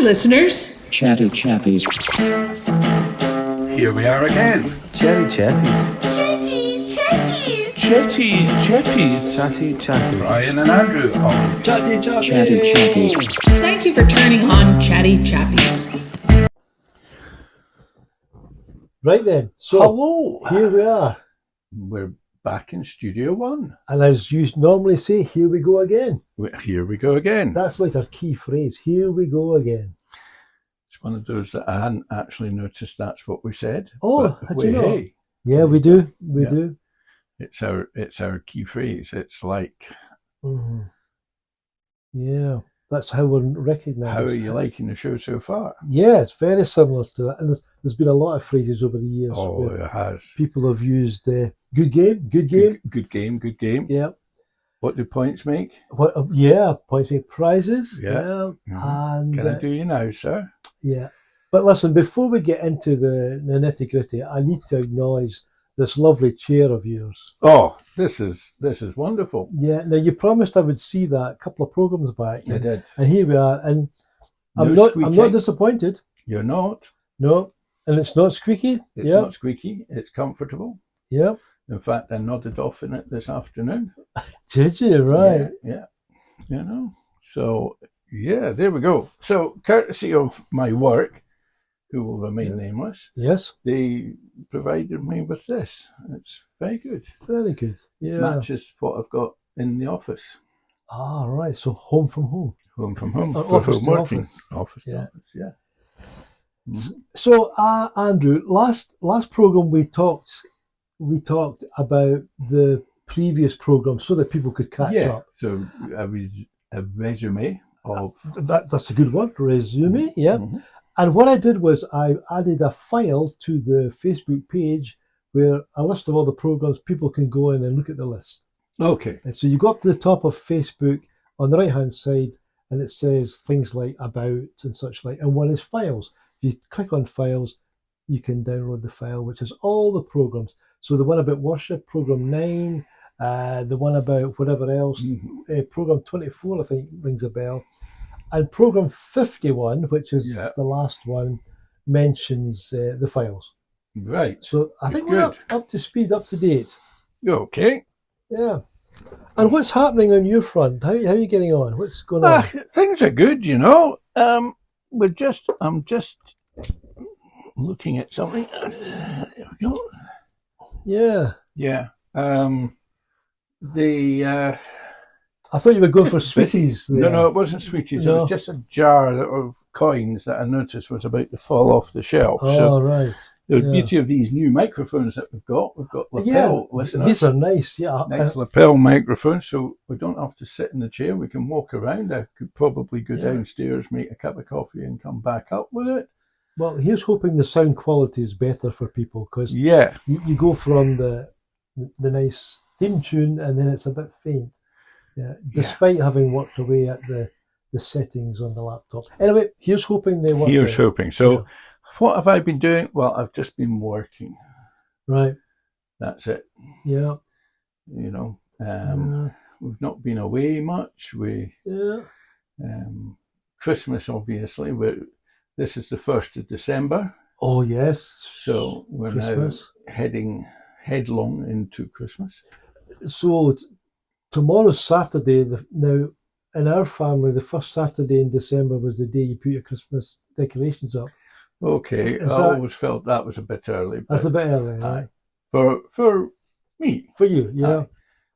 listeners. Chatty Chappies. Here we are again. Chatty Chappies. Chatty Chappies. Chatty Chappies. Chatty Chappies. Brian and Andrew on Chatty Chappies. Chatty Chappies. Thank you for turning on Chatty Chappies. Right then, so Hello. here we are. We're back in Studio One. And as you normally say, here we go again. Here we go again. That's like our key phrase, here we go again. It's one of those that I hadn't actually noticed that's what we said. Oh, but had you not? hey, Yeah, we do. We Yeah. do. it's our key phrase. It's like, Mhm. Yeah, that's how we're recognised. how are you liking the show so far? Yeah, it's very similar to that. And there's been a lot of phrases over the years Oh, where it has. people have used good game, good game. Good game, good game. Yeah. What do points make? Yeah, points make prizes. Yeah. And Can I do you now, sir? yeah. But listen, before we get into the nitty gritty, I need to acknowledge this lovely chair of yours. Oh, this is wonderful. Yeah. Now you promised I would see that a couple of programs back, I did. and here we are. And I'm No not squeaking. disappointed. You're not. No, and it's not squeaky. It's yeah. not squeaky. It's comfortable. Yeah. In fact, I nodded off in it this afternoon. Did you? Right. Yeah. So, yeah, there we go. So, courtesy of my work, who will remain nameless, Yes. they provided me with this. It's very good. Very good. Yeah. Matches what I've got in the office. Ah, right. So home from home. Home from home. Or For office home to working. office. Office to Yeah. office, yeah. Mhm. So, Andrew, last program we talked about the previous program so that people could catch Yeah. up. So, a resume of. That's a good word, resume. Yeah. Mhm. And what I did was I added a file to the Facebook page where a list of all the programs people can go in and look at the list. Okay. And so you go up to the top of Facebook on the right hand side and it says things like about and such like, and one is files. If you click on files, you can download the file, which has all the programs. So the one about worship, program 9, the one about whatever else, program 24, I think, rings a bell. And program 51, which is Yeah. the last one, mentions the files. Right. So I think Good. we're up to speed, up to date. Okay. Yeah. And what's happening on your front? How are you getting on? What's going on? Things are good, you know. I'm just looking at something. There we go. Yeah. Yeah. I thought you were going for sweeties. There. No, it wasn't sweeties. No. It was just a jar of coins that I noticed was about to fall off the shelf. Oh, So right. the yeah. beauty of these new microphones that we've got lapel listeners. These are nice. Yeah. Nice lapel microphones, so we don't have to sit in the chair. We can walk around. I could probably go downstairs, make a cup of coffee, and come back up with it. Well, here's hoping the sound quality is better for people because Yeah. you go from the nice theme tune and then it's a bit faint. Yeah. Despite having worked away at the settings on the laptop. Anyway, here's hoping they work. Here's out. hoping. So, Yeah. what have I been doing? Well, I've just been working. Right. That's it. Yeah. You know, we've not been away much. Christmas, obviously. This is the 1st of December. Oh, yes. So we're Christmas. now heading headlong into Christmas. So tomorrow's Saturday. Now, in our family, the first Saturday in December was the day you put your Christmas decorations up. Okay, Is I that- always felt that was a bit early. That's a but bit early, right? for me, For you, yeah.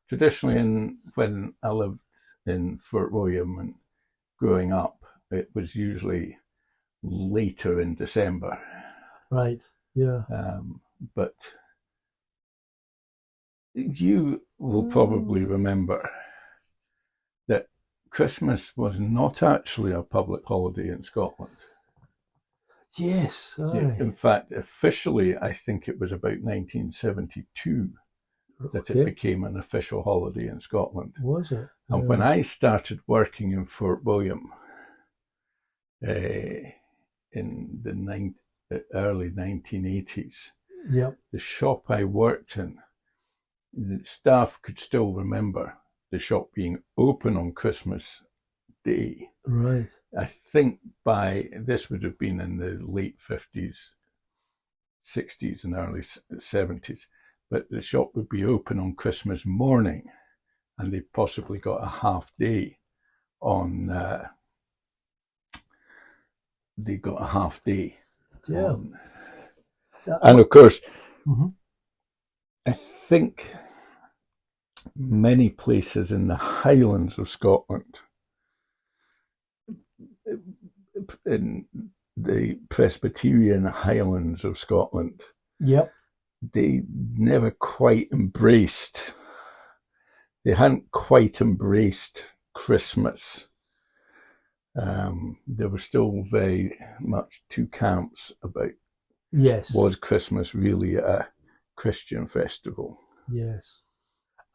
traditionally, when I lived in Fort William and growing up, it was usually later in December. Right, yeah. But you will probably remember that Christmas was not actually a public holiday in Scotland. Yes, aye. In fact, officially, I think it was about 1972 that it became an official holiday in Scotland. Was it? And Yeah. when I started working in Fort William in the early 1980s, Yep. the shop I worked in, the staff could still remember the shop being open on Christmas day. Right. I think this would have been in the late 50s, 60s and early 70s, but the shop would be open on Christmas morning, and they possibly got a half day on, Yeah. on, and of course, Mhm. I think many places in the Highlands of Scotland, in the Presbyterian Highlands of Scotland, Yep. they never quite embraced, they hadn't quite embraced Christmas. There were still very much two camps about, Yes. was Christmas really a Christian festival? Yes.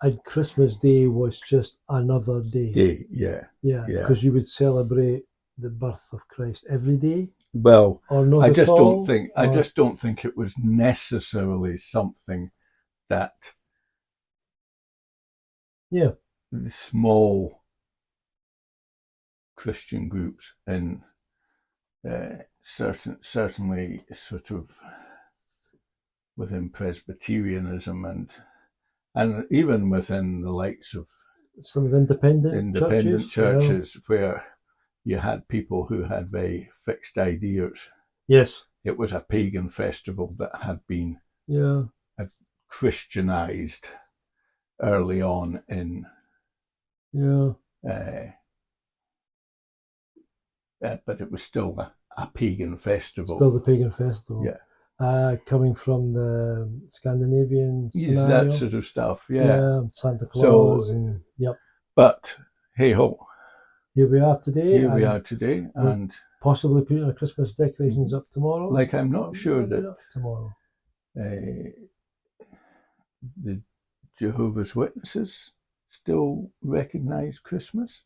And Christmas Day was just another day. Day, yeah. Yeah. Yeah. Because you would celebrate the birth of Christ every day, Well, or not I at just all, don't think it was necessarily something that Yeah. the small Christian groups in certainly sort of within Presbyterianism and even within the likes of Some of the independent churches where you had people who had very fixed ideas. Yes. It was a pagan festival that had been Christianized early on in, but it was still a pagan festival. Still the pagan festival. Yeah. Coming from the Scandinavian scenario. That sort of stuff, yeah. Santa Claus and But hey ho. Here we are today. And possibly putting our Christmas decorations up tomorrow. Like, I'm not sure that tomorrow. The Jehovah's Witnesses still recognise Christmas.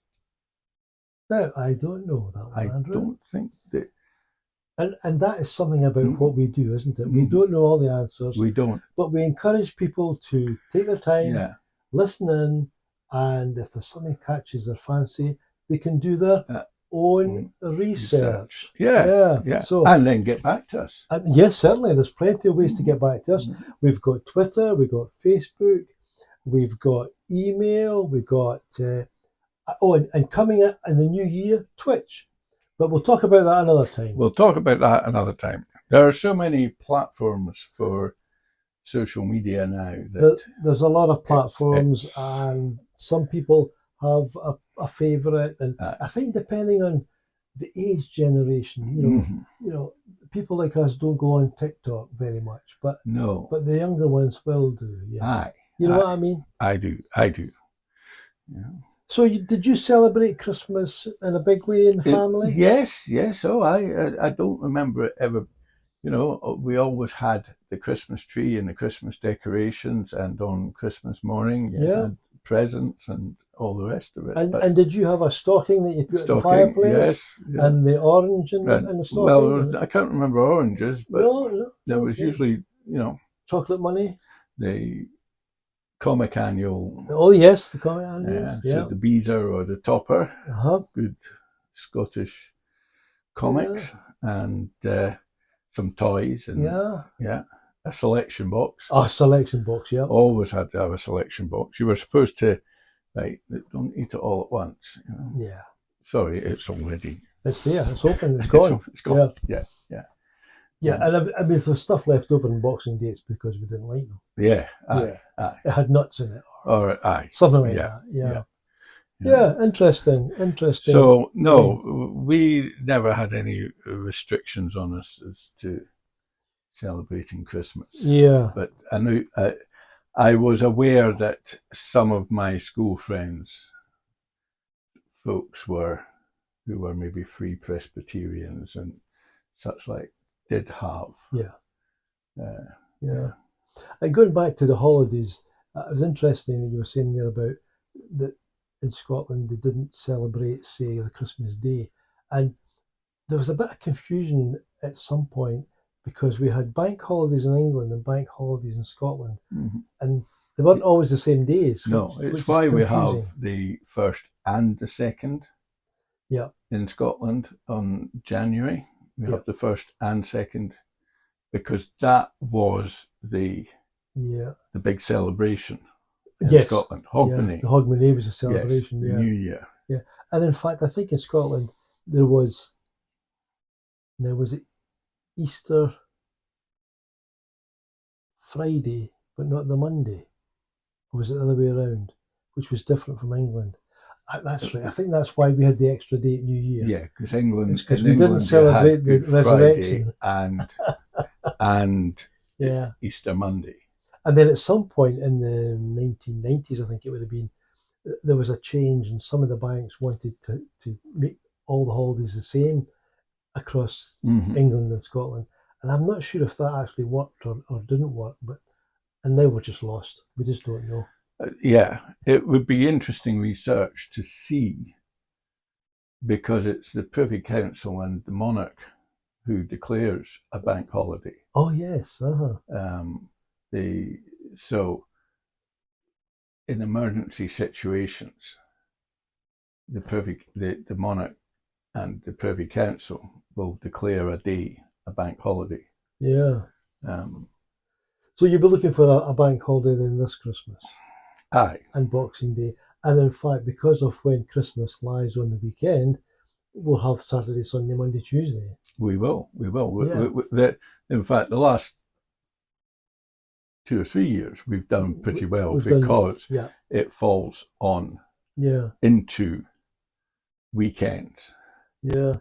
No, I don't know that one, Andrew. Don't think that. And that is something about what we do, isn't it? We don't know all the answers. We don't. But we encourage people to take their time, listen in, and if there's something catches their fancy, they can do their own research. Yeah. So, and then get back to us. Yes, certainly. There's plenty of ways to get back to us. We've got Twitter, we've got Facebook, we've got email, we've got and coming up in the new year, Twitch. But we'll talk about that another time. There are so many platforms for social media now that there's a lot of platforms, and some people have a favourite, and I think depending on the age generation, you know, people like us don't go on TikTok very much, but the younger ones will do. Yeah, you know what I mean. I do. Yeah. So, did you celebrate Christmas in a big way in the family? Yes. Oh, I don't remember it ever. You know, we always had the Christmas tree and the Christmas decorations, and on Christmas morning, you had presents and all the rest of it. And did you have a stocking that you put in the fireplace? Yes. And the orange in the stocking? Well, I can't remember oranges, but there was usually, chocolate money. The comic annual. Oh yes, the comic annuals. So the Beezer or the Topper, good Scottish comics, and some toys, and a selection box. A selection box, yeah. Always had to have a selection box. You were supposed to, don't eat it all at once. Yeah. Sorry, it's already. It's there. It's open. It's gone. It's gone. Yeah. And I mean, there's stuff left over in Boxing Day. It's because we didn't like them. Yeah. It had nuts in it. Or something like that. Yeah. Interesting. So no, we never had any restrictions on us as to celebrating Christmas. Yeah. But I knew I was aware that some of my school friends, folks who were maybe Free Presbyterians and such like, did have. And going back to the holidays, it was interesting that you were saying there about that in Scotland they didn't celebrate, say, the Christmas Day, and there was a bit of confusion at some point because we had bank holidays in England and bank holidays in Scotland, and they weren't always the same days. No, it's why we have the first and the second Yeah. in Scotland on January. We have the 1st and 2nd, because that was the big celebration in Scotland. Hogmanay. The Hogmanay was a celebration. Yes, the New Year. Yeah. And in fact, I think in Scotland there was it Easter Friday, but not the Monday? Or was it the other way around? Which was different from England. That's right. I think that's why we had the extra day at New Year. Yeah, because England, because we didn't celebrate the resurrection and yeah, Easter Monday. And then at some point in the 1990s, I think it would have been, there was a change, and some of the banks wanted to make all the holidays the same across England and Scotland. And I'm not sure if that actually worked or didn't work, and now we're just lost. We just don't know. Yeah, it would be interesting research to see, because it's the Privy Council and the monarch who declares a bank holiday. Oh yes, So in emergency situations, the monarch and the Privy Council will declare a day a bank holiday. Yeah. So you'll be looking for a bank holiday then this Christmas. Aye. And Boxing Day. And in fact, because of when Christmas lies on the weekend, we'll have Saturday, Sunday, Monday, Tuesday. We will. Yeah. In fact, the last 2 or 3 years we've done pretty well because it falls on into weekends. Yeah.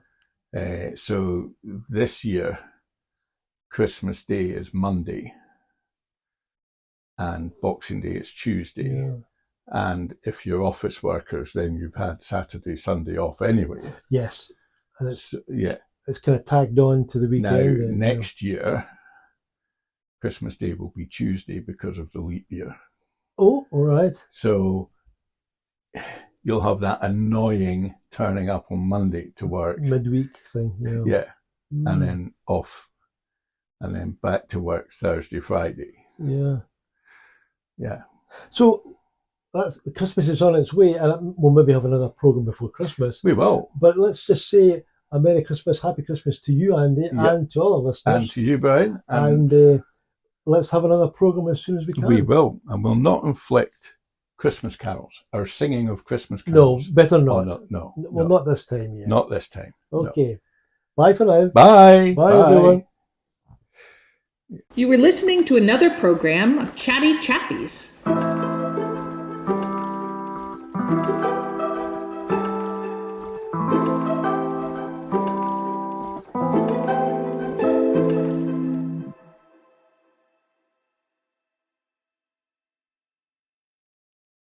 So this year, Christmas Day is Monday and Boxing Day is Tuesday. Yeah. And if you're office workers, then you've had Saturday, Sunday off anyway. Yes. And it's it's kind of tagged on to the weekend. Now, next year, Christmas Day will be Tuesday because of the leap year. Oh, all right. So you'll have that annoying turning up on Monday to work. Midweek thing, Yeah. And then off. And then back to work Thursday, Friday. Yeah. Yeah. So Christmas is on its way, and we'll maybe have another programme before Christmas. We will. But let's just say a Merry Christmas, Happy Christmas to you, Andy, and to all our listeners. And to you, Brian. And let's have another programme as soon as we can. We will. And we'll not inflict Christmas carols or singing of Christmas carols. No, better not. Oh, no. Well, not this time yet. Not this time. Okay. No. Bye for now. Bye. Bye, everyone. You were listening to another program of Chatty Chappies.